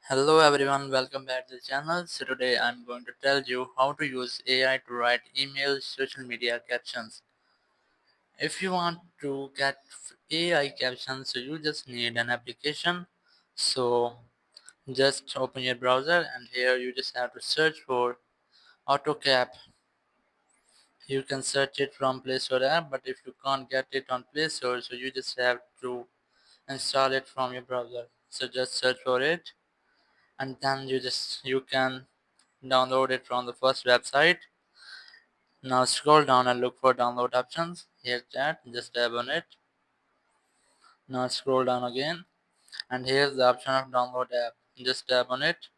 Hello everyone, welcome back to the channel. So today I'm going to tell you how to use AI to write email social media captions. If you want to get AI captions, so you just need an application. So just open your browser and here you just have to search for AutoCap. You can search it from Play Store app, but if you can't get it on Play Store, so you just have to install it from your browser. So just search for it and then you can download it from the first website. Now scroll down and look for download options. Here's that, just tap on it. Now scroll down again and here's the option of download app. Just tap on it.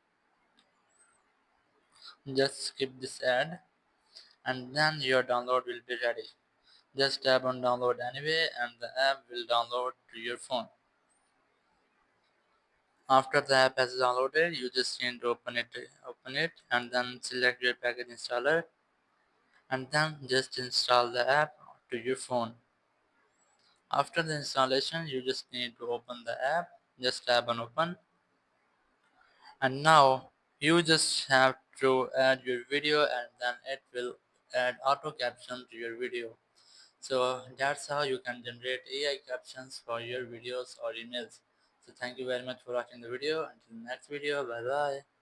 Just skip this ad and then your download will be ready. Just tap on download anyway and the app will download to your phone. After the app has downloaded, you just need to open it and then select your package installer and then just install the app to your phone. After the installation, you just need to open the app. Just tap on open. And now you just have to add your video and then it will add auto caption to your video. So that's how you can generate AI captions for your videos or emails. So thank you very much for watching the video. Until the next video, bye bye.